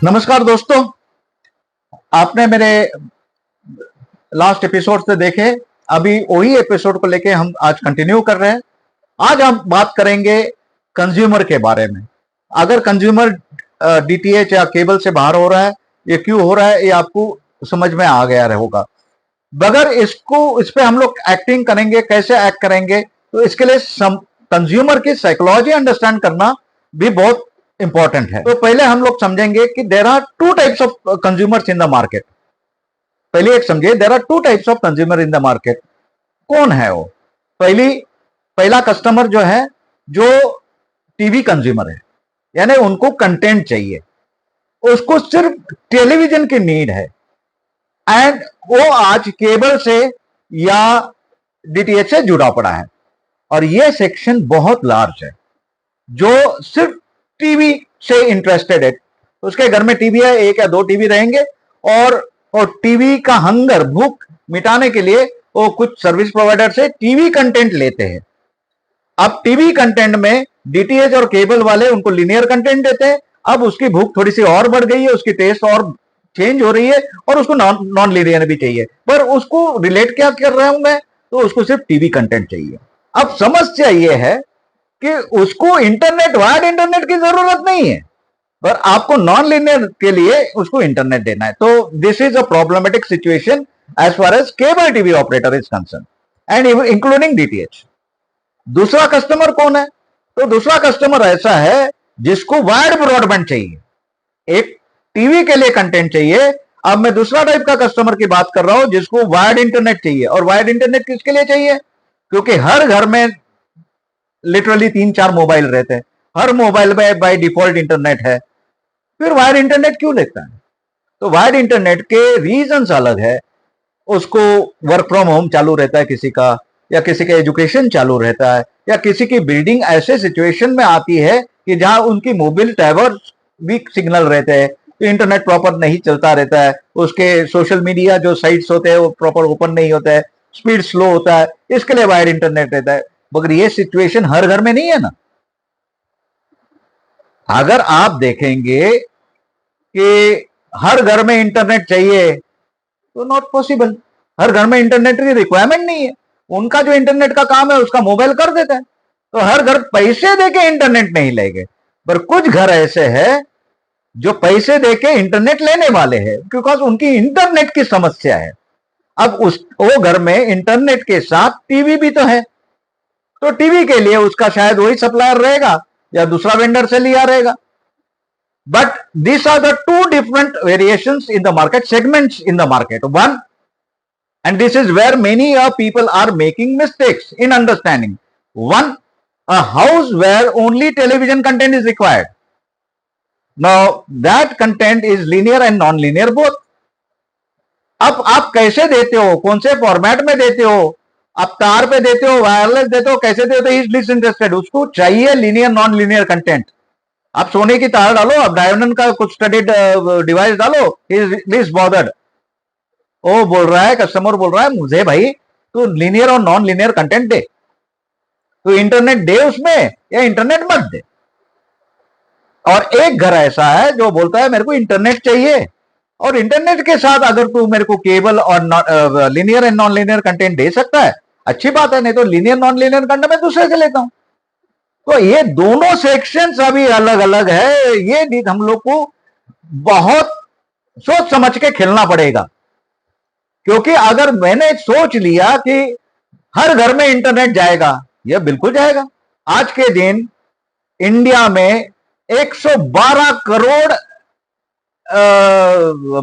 नमस्कार दोस्तों, आपने मेरे लास्ट एपिसोड से देखे, अभी वही एपिसोड को लेके हम आज कंटिन्यू कर रहे हैं। आज हम बात करेंगे कंज्यूमर के बारे में। अगर कंज्यूमर डीटीएच या केबल से बाहर हो रहा है, ये क्यों हो रहा है, ये आपको समझ में आ गया होगा। बगैर इस पे हम लोग एक्टिंग करेंगे, कैसे एक्ट करेंगे, तो इसके लिए कंज्यूमर की साइकोलॉजी अंडरस्टैंड करना भी बहुत इंपॉर्टेंट है। तो पहले हम लोग समझेंगे कि there are two types of consumers in the market. पहले एक समझिए, there are two types of consumer in the market. कौन है वो? पहला कस्टमर जो है, जो टीवी कंज्यूमर है, यानी उनको कंटेंट चाहिए, उसको सिर्फ टेलीविजन की नीड है, एंड वो आज केबल से या डीटीएच से जुड़ा पड़ा है। और ये सेक्शन बहुत लार्ज है, जो सिर्फ टीवी से इंटरेस्टेड है। उसके घर में टीवी है, एक या दो टीवी रहेंगे, और टीवी का हंगर, भूख मिटाने के लिए वो कुछ सर्विस प्रोवाइडर से टीवी कंटेंट लेते हैं। अब टीवी कंटेंट में डीटीएच और केबल वाले उनको लिनियर कंटेंट देते हैं। अब उसकी भूख थोड़ी सी और बढ़ गई है, उसकी टेस्ट और चेंज हो रही है, और उसको नॉन लिनियर भी चाहिए। पर उसको रिलेट क्या कर रहा हूं मैं, तो उसको सिर्फ टीवी कंटेंट चाहिए। अब समस्या यह है कि उसको इंटरनेट, वायर्ड इंटरनेट की जरूरत नहीं है, पर आपको नॉन लिनियर के लिए उसको इंटरनेट देना है। तो this is a problematic situation as far as cable TV operator is concern, and including DTH. दूसरा कस्टमर कौन है? तो दूसरा कस्टमर ऐसा है जिसको वायर्ड ब्रॉडबैंड चाहिए, एक टीवी के लिए कंटेंट चाहिए। अब मैं दूसरा टाइप का कस्टमर की बात कर रहा हूं, जिसको वायर्ड इंटरनेट चाहिए। और वायर्ड इंटरनेट किसके लिए चाहिए? क्योंकि हर घर में लिटरली 3-4 मोबाइल रहते हैं, हर मोबाइल में बाय डिफॉल्ट इंटरनेट है। फिर वायर इंटरनेट क्यों लेता है? तो वायर इंटरनेट के रीजंस अलग है। उसको वर्क फ्रॉम होम चालू रहता है किसी का, या किसी का एजुकेशन चालू रहता है, या किसी की बिल्डिंग ऐसे सिचुएशन में आती है कि जहां उनकी मोबाइल टावर वीक सिग्नल रहते हैं, तो इंटरनेट प्रॉपर नहीं चलता रहता है, उसके सोशल मीडिया जो साइट्स होते हैं वो प्रॉपर ओपन नहीं होता है, स्पीड स्लो होता है, इसके लिए वायर इंटरनेट रहता है। मगर ये सिचुएशन हर घर में नहीं है ना। अगर आप देखेंगे कि हर घर में इंटरनेट चाहिए, तो नॉट पॉसिबल। हर घर में इंटरनेट की रिक्वायरमेंट नहीं है। उनका जो इंटरनेट का काम है उसका मोबाइल कर देता है। तो हर घर पैसे देके इंटरनेट नहीं लेंगे, पर कुछ घर ऐसे हैं जो पैसे देके इंटरनेट लेने वाले हैं, बिकॉज उनकी इंटरनेट की समस्या है। अब वो घर में इंटरनेट के साथ टीवी भी तो है, तो टीवी के लिए उसका शायद वही सप्लायर रहेगा या दूसरा वेंडर से लिया रहेगा। But these are the two different variations in the market, segments in the market. One, and this is where many people are making mistakes in understanding. One, a house where only television content is required. Now that content is linear and non-linear both. अब आप कैसे देते हो, कौन से format में देते हो, आप तार पे देते हो, वायरलेस देते हो, कैसे देते हो, इज डिसइंटरेस्टेड। उसको चाहिए लिनियर नॉन लिनियर कंटेंट। आप सोने की तार डालो, आप डायमंड का कुछ स्टडीड डिवाइस डालो, इज बॉदर्ड। वो बोल रहा है, कस्टमर बोल रहा है मुझे भाई तो लिनियर और नॉन लिनियर कंटेंट दे, तो इंटरनेट दे उसमें, या इंटरनेट मत दे। और एक घर ऐसा है जो बोलता है मेरे को इंटरनेट चाहिए, और इंटरनेट के साथ अगर तू मेरे को केबल और linear and non linear content दे सकता है, अच्छी बात है, नहीं तो लिनियर नॉन लिनियर कंटेंट मैं दूसरे से लेता हूं। तो ये दोनों सेक्शंस अभी अलग अलग है। ये हम लोग को बहुत सोच समझ के खेलना पड़ेगा, क्योंकि अगर मैंने सोच लिया कि हर घर में इंटरनेट जाएगा, यह बिल्कुल जाएगा। आज के दिन इंडिया में 112 करोड़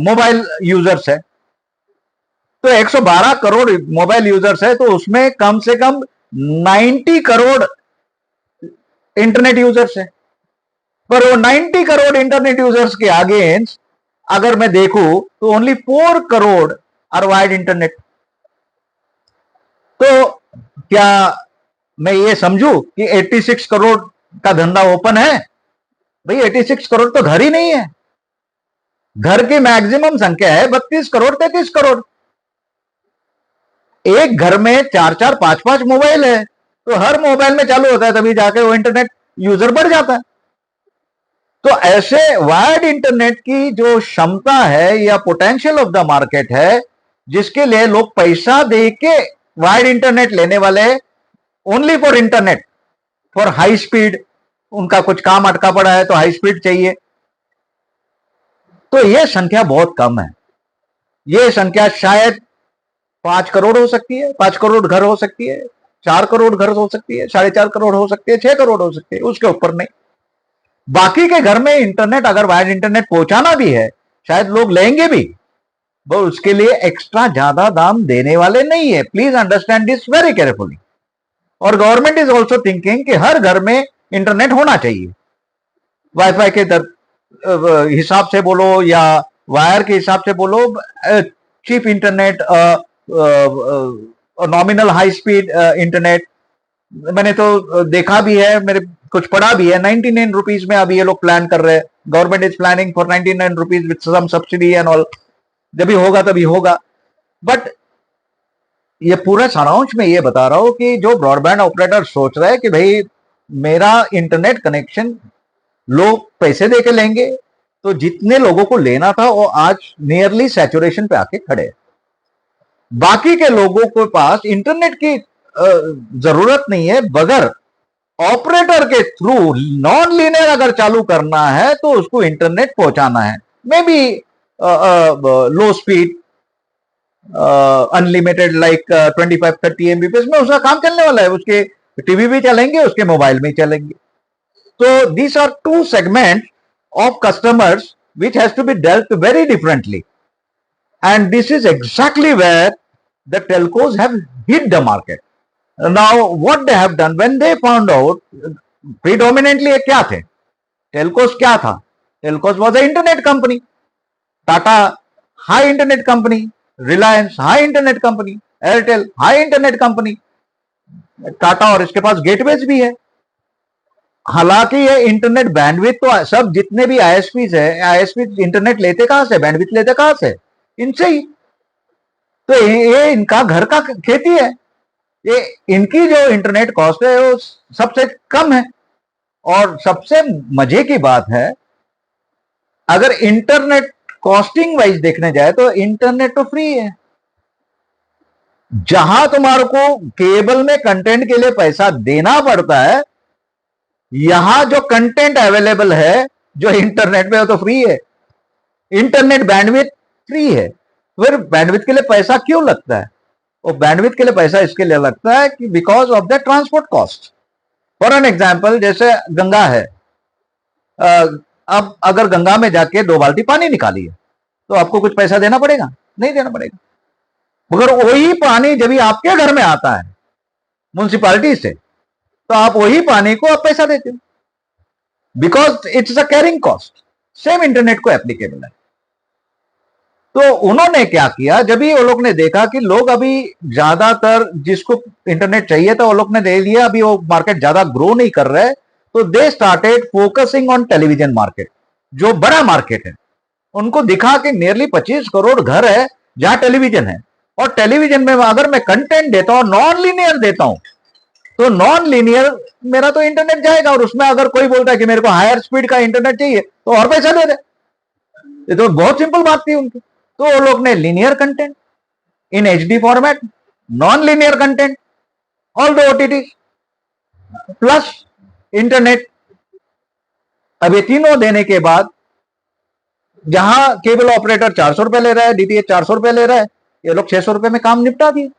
मोबाइल यूजर्स है। तो 112 करोड़ मोबाइल यूजर्स है, तो उसमें कम से कम 90 करोड़ इंटरनेट यूजर्स है। पर वो 90 करोड़ इंटरनेट यूजर्स के अगेंस्ट अगर मैं देखूं, तो only 4 crore are wired internet. तो क्या मैं ये समझूं कि 86 करोड़ का धंधा ओपन है? भाई 86 करोड़ तो घर ही नहीं है। घर की मैक्सिमम संख्या है 32 करोड़ 33 करोड़। एक घर में 4-4 5-5 मोबाइल है, तो हर मोबाइल में चालू होता है, तभी जाके वो इंटरनेट यूजर बढ़ जाता है। तो ऐसे वायर्ड इंटरनेट की जो क्षमता है या पोटेंशियल ऑफ द मार्केट है, जिसके लिए लोग पैसा दे के वायर्ड इंटरनेट लेने वाले, only for internet, for high speed, उनका कुछ काम अटका पड़ा है तो हाई स्पीड चाहिए, तो यह संख्या बहुत कम है। यह संख्या शायद 5 करोड़ हो सकती है, 5 करोड़ घर हो सकती है, 4 करोड़ घर हो सकती है, 4.5 करोड़ हो सकती है, 6 करोड़ हो सकती है, उसके ऊपर नहीं। बाकी के घर में इंटरनेट, अगर वायर्ड इंटरनेट पहुंचाना भी है, शायद लोग लेंगे भी, वो उसके लिए एक्स्ट्रा ज्यादा दाम देने वाले नहीं है। Please understand this very carefully. और गवर्नमेंट इज ऑल्सो थिंकिंग कि हर घर में इंटरनेट होना चाहिए, वाईफाई के हिसाब से बोलो या वायर के हिसाब से बोलो, cheap internet, nominal high speed internet. मैंने तो देखा भी है, मेरे कुछ पढ़ा भी है, 99 रुपीज में अभी ये लोग प्लान कर रहे हैं। Government is planning for 99 rupees with some subsidy and all. जब भी होगा तभी होगा। बट ये पूरा सारांश में ये बता रहा हूं कि जो ब्रॉडबैंड ऑपरेटर सोच रहे हैं कि भाई मेरा इंटरनेट कनेक्शन लोग पैसे देके लेंगे, तो जितने लोगों को लेना था वो आज नियरली सैचुरेशन पे आके खड़े हैं। बाकी के लोगों के पास इंटरनेट की जरूरत नहीं है, बगैर ऑपरेटर के थ्रू नॉन लीनियर अगर चालू करना है तो उसको इंटरनेट पहुंचाना है, may be low speed unlimited like 25-30 Mbps में उसका काम चलने वाला है, उसके टीवी भी चलेंगे, उसके मोबाइल में चलेंगे। तो these are two segment of customers which has to be dealt very differently, and this is exactly where the telcos have hit the market. Now what they have done when they found out, predominantly क्या थे telcos? क्या था telcos? Was a internet company. Tata high internet company, Reliance high internet company, Airtel high internet company, Tata और इसके पास gateways भी है। हालांकि ये इंटरनेट बैंडविड्थ तो सब जितने भी आईएसपीज है, आईएसपी इंटरनेट लेते कहां से, बैंडविड्थ लेते कहां से? इनसे ही। तो ये इनका घर का खेती है। ये इनकी जो इंटरनेट कॉस्ट है वो सबसे कम है। और सबसे मजे की बात है, अगर इंटरनेट कॉस्टिंग वाइज देखने जाए तो इंटरनेट तो फ्री है। जहां तुम्हारे को केबल में कंटेंट के लिए पैसा देना पड़ता है, यहां जो कंटेंट अवेलेबल है जो इंटरनेट में, वो तो फ्री है। इंटरनेट बैंडविड्थ फ्री है, फिर बैंडविड्थ के लिए पैसा क्यों लगता है? और बैंडविड्थ के लिए पैसा इसके लिए लगता है कि because of the transport cost. For an example, जैसे गंगा है, अब अगर गंगा में जाके 2 बाल्टी पानी निकालिए तो आपको कुछ पैसा देना पड़ेगा? नहीं देना पड़ेगा। मगर वही पानी जब भी आपके घर में आता है म्युनिसिपैलिटी से, तो आप वही पानी को आप पैसा देते हो, because it's a carrying cost. Same internet को एप्लीकेबल है। तो उन्होंने क्या किया, जब भी वो लोग ने देखा कि लोग अभी ज्यादातर जिसको इंटरनेट चाहिए था वो लोग ने ले लिया, अभी वो मार्केट ज्यादा ग्रो नहीं कर रहा है, तो they started focusing on television market, जो बड़ा मार्केट है। उनको दिखा कि नियरली 25 करोड़ घर है जहां टेलीविजन है, और टेलीविजन में अगर मैं कंटेंट देता हूं, नॉन लीनियर देता हूं, तो नॉन लीनियर मेरा तो इंटरनेट जाएगा, और उसमें अगर कोई बोलता है कि मेरे को हायर स्पीड का इंटरनेट चाहिए तो और पैसा दे दे। ये तो बहुत सिंपल बात थी उनकी। तो वो लोग ने linear content in HD format, non linear content, all the OTT plus internet, अब ये तीनों देने के बाद जहां केबल ऑपरेटर 400 रुपए ले रहा है, डीटीएच 400 रुपए ले रहा है, ये लोग 600 रुपए में काम निपटा दिए।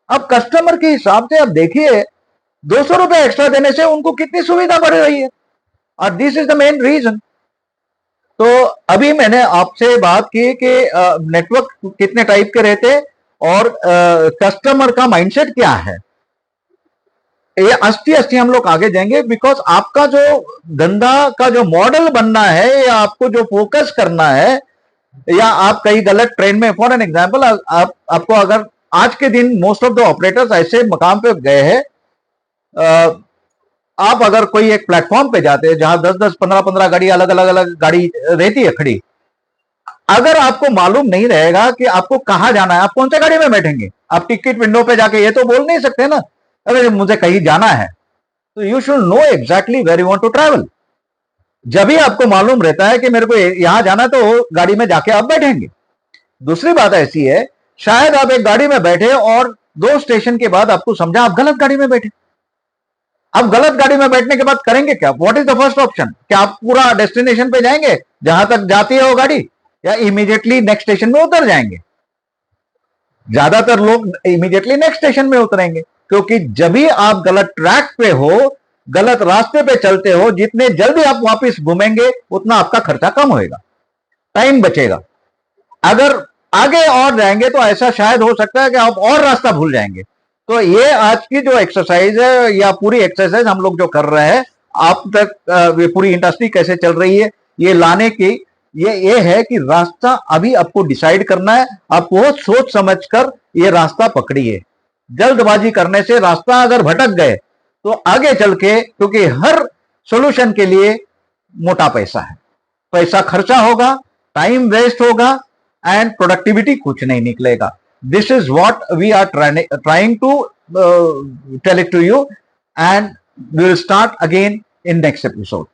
अब कस्टमर के हिसाब से अब देखिए 200 रुपए एक्स्ट्रा देने से उनको कितनी सुविधा बढ़ रही है, और this is the main reason. तो अभी मैंने आपसे बात की कि नेटवर्क कितने टाइप के रहते और कस्टमर का माइंडसेट क्या है। ये अस्ती हम लोग आगे जाएंगे, बिकॉज आपका जो धंधा का जो मॉडल बनना है, या आपको जो फोकस करना है, या आप कहीं गलत ट्रेन में, फॉर एन एग्जांपल, आपको अगर आज के दिन मोस्ट ऑफ द ऑपरेटर्स ऐसे मकाम पे गए हैं, आप अगर कोई एक प्लेटफॉर्म पे जाते हैं जहां 10-10, 15-15 गाड़ी अलग अलग गाड़ी रहती है खड़ी, अगर आपको मालूम नहीं रहेगा कि आपको कहां जाना है, आप कौन सी गाड़ी में बैठेंगे? आप टिकट विंडो पे जाके ये तो बोल नहीं सकते ना, अगर मुझे कहीं जाना है, तो you should know exactly where you want to travel. जब भी आपको मालूम रहता है कि मेरे को यहां जाना, तो गाड़ी में जाके आप बैठेंगे। दूसरी बात ऐसी है, शायद आप एक गाड़ी में बैठे और 2 स्टेशन के बाद आपको समझा आप गलत गाड़ी में बैठे। अब गलत गाड़ी में बैठने के बाद करेंगे क्या? What is the first option? क्या आप पूरा डेस्टिनेशन पे जाएंगे जहां तक जाती है वो गाड़ी, या इमीडिएटली नेक्स्ट स्टेशन में उतर जाएंगे? ज्यादातर लोग इमीडिएटली नेक्स्ट स्टेशन में उतरेंगे, क्योंकि जब भी आप गलत ट्रैक पे हो, गलत रास्ते पे चलते हो, जितने जल्दी आप वापस घूमेंगे उतना आपका खर्चा कम होएगा, टाइम बचेगा। अगर आगे और जाएंगे तो ऐसा शायद हो सकता है कि आप और रास्ता भूल जाएंगे। तो ये आज की जो एक्सरसाइज है, या पूरी एक्सरसाइज हम लोग जो कर रहे हैं, आप तक ये पूरी इंडस्ट्री कैसे चल रही है ये लाने की, ये है कि रास्ता अभी आपको डिसाइड करना है। आप बहुत सोच समझ कर ये रास्ता पकड़िए। जल्दबाजी करने से रास्ता अगर भटक गए तो आगे चल के, क्योंकि हर सोल्यूशन के लिए मोटा पैसा है, पैसा खर्चा होगा, टाइम वेस्ट होगा, एंड प्रोडक्टिविटी कुछ नहीं निकलेगा। This is what we are trying to tell it to you, and we will start again in next episode.